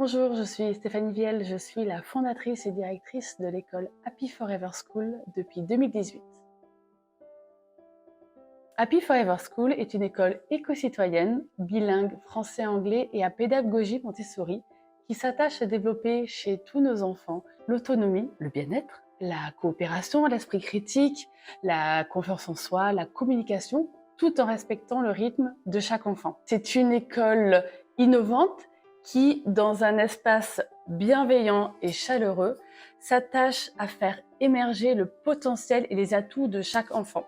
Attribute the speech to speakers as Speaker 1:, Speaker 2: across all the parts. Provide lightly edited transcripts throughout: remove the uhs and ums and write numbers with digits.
Speaker 1: Bonjour, je suis Stéphanie Viel, je suis la fondatrice et directrice de l'école Happy Forever School depuis 2018. Happy Forever School est une école éco-citoyenne, bilingue français-anglais et à pédagogie Montessori qui s'attache à développer chez tous nos enfants l'autonomie, le bien-être, la coopération, l'esprit critique, la confiance en soi, la communication, tout en respectant le rythme de chaque enfant. C'est une école innovante qui, dans un espace bienveillant et chaleureux, s'attache à faire émerger le potentiel et les atouts de chaque enfant.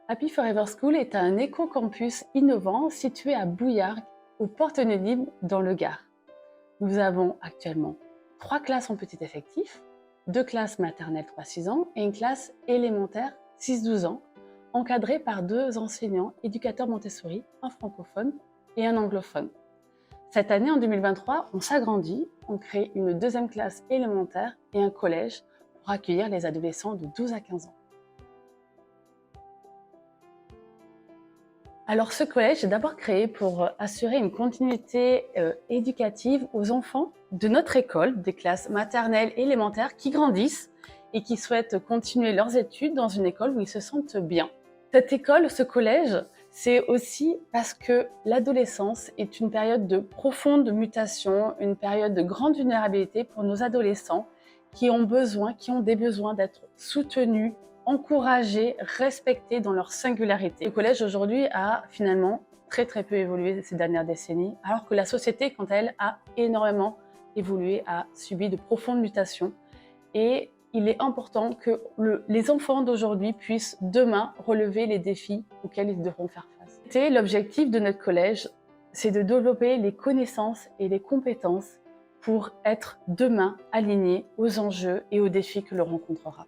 Speaker 1: Happy Forever School est un éco-campus innovant situé à Bouillargues, aux Portes-Nélib, dans le Gard. Nous avons actuellement 3 classes en petit effectif, 2 classes maternelles 3-6 ans et une classe élémentaire 6-12 ans, encadrées par 2 enseignants éducateurs Montessori, un francophone et un anglophone. Cette année, en 2023, on s'agrandit, on crée une 2e classe élémentaire et un collège pour accueillir les adolescents de 12 à 15 ans. Alors ce collège est d'abord créé pour assurer une continuité éducative aux enfants de notre école, des classes maternelles et élémentaires qui grandissent et qui souhaitent continuer leurs études dans une école où ils se sentent bien. Cette école, ce collège, c'est aussi parce que l'adolescence est une période de profonde mutation, une période de grande vulnérabilité pour nos adolescents qui ont des besoins d'être soutenus, encouragés, respectés dans leur singularité. Le collège aujourd'hui a finalement très peu évolué ces dernières décennies, alors que la société, quant à elle, a énormément évolué, a subi de profondes mutations. Et il est important que les enfants d'aujourd'hui puissent demain relever les défis auxquels ils devront faire face. L'objectif de notre collège, c'est de développer les connaissances et les compétences pour être demain alignés aux enjeux et aux défis que l'on rencontrera.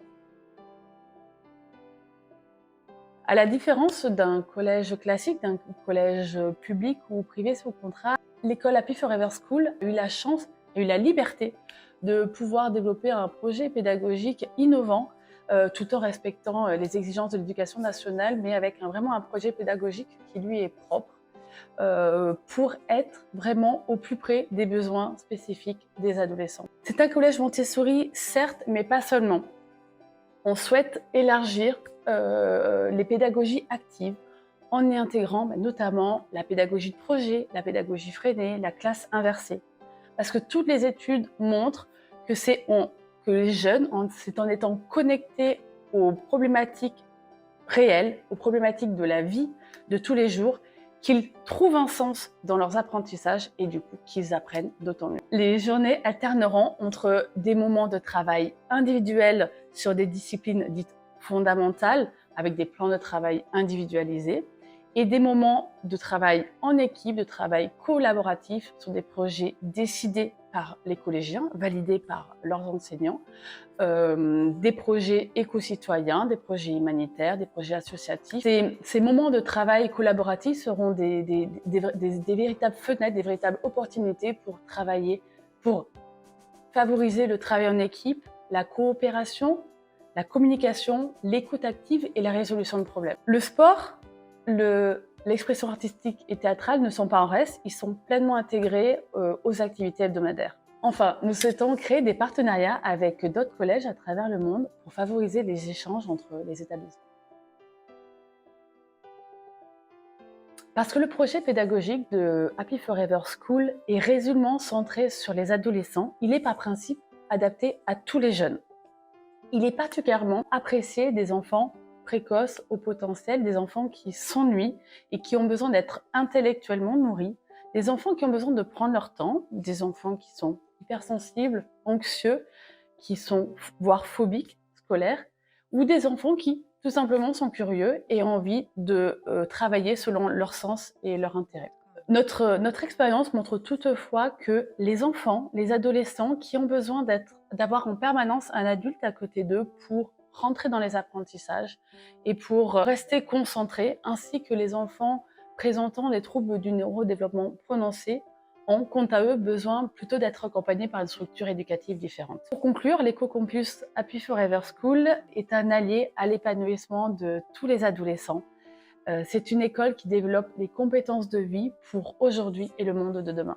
Speaker 1: À la différence d'un collège classique, d'un collège public ou privé sous contrat, l'école Happy Forever School a eu la chance, a eu la liberté de pouvoir développer un projet pédagogique innovant tout en respectant les exigences de l'éducation nationale, mais avec vraiment un projet pédagogique qui lui est propre pour être vraiment au plus près des besoins spécifiques des adolescents. C'est un collège Montessori, certes, mais pas seulement. On souhaite élargir les pédagogies actives en y intégrant notamment la pédagogie de projet, la pédagogie freinée, la classe inversée. Parce que toutes les études montrent que que les jeunes, c'est en étant connectés aux problématiques réelles, aux problématiques de la vie de tous les jours, qu'ils trouvent un sens dans leurs apprentissages et du coup qu'ils apprennent d'autant mieux. Les journées alterneront entre des moments de travail individuels sur des disciplines dites fondamentales, avec des plans de travail individualisés, et des moments de travail en équipe, de travail collaboratif sur des projets décidés par les collégiens, validés par leurs enseignants, des projets éco-citoyens, des projets humanitaires, des projets associatifs. Ces moments de travail collaboratif seront des véritables fenêtres, des véritables opportunités pour travailler, pour favoriser le travail en équipe, la coopération, la communication, l'écoute active et la résolution de problèmes. Le sport, l'expression artistique et théâtrale ne sont pas en reste, ils sont pleinement intégrés aux activités hebdomadaires. Enfin, nous souhaitons créer des partenariats avec d'autres collèges à travers le monde pour favoriser les échanges entre les établissements. Parce que le projet pédagogique de Happy Forever School est résolument centré sur les adolescents, il est par principe adapté à tous les jeunes. Il est particulièrement apprécié des enfants précoces au potentiel, des enfants qui s'ennuient et qui ont besoin d'être intellectuellement nourris, des enfants qui ont besoin de prendre leur temps, des enfants qui sont hypersensibles, anxieux, qui sont voire phobiques, scolaires, ou des enfants qui tout simplement sont curieux et ont envie de travailler selon leur sens et leur intérêt. Notre expérience montre toutefois que les enfants, les adolescents qui ont besoin d'avoir en permanence un adulte à côté d'eux pour rentrer dans les apprentissages et pour rester concentrés, ainsi que les enfants présentant des troubles du neurodéveloppement prononcés, ont, quant à eux, besoin plutôt d'être accompagnés par une structure éducative différente. Pour conclure, l'éco-campus Happy Forever School est un allié à l'épanouissement de tous les adolescents. C'est une école qui développe les compétences de vie pour aujourd'hui et le monde de demain.